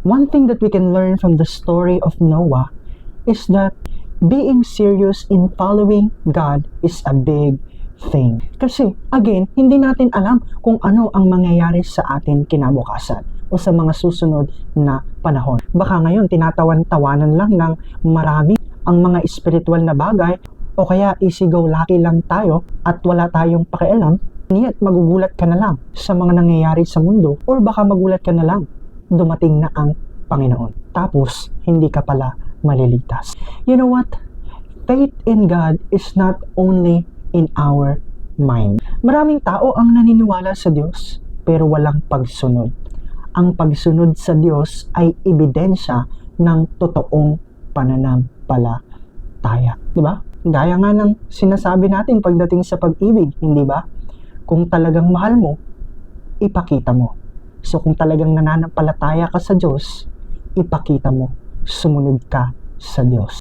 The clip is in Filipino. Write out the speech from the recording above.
One thing that we can learn from the story of Noah is that being serious in following God is a big thing. Kasi, again, hindi natin alam kung ano ang mangyayari sa atin kinabukasan o sa mga susunod na panahon. Baka ngayon, tinatawan-tawanan lang ng marami ang mga espiritual na bagay o kaya easy-go-lucky lang tayo at wala tayong pakialam, niyat magugulat ka na lang sa mga nangyayari sa mundo or baka magulat ka na lang dumating na ang Panginoon. Tapos, hindi ka pala malilitas. You know what? Faith in God is not only in our mind. Maraming tao ang naniniwala sa Diyos pero walang pagsunod. Ang pagsunod sa Diyos ay ebidensya ng totoong pananampalataya. Diba? Gaya nga ng sinasabi natin pagdating sa pag-ibig, hindi ba? Kung talagang mahal mo, ipakita mo. So kung talagang nananampalataya ka sa Diyos, ipakita mo, sumunod ka sa Diyos.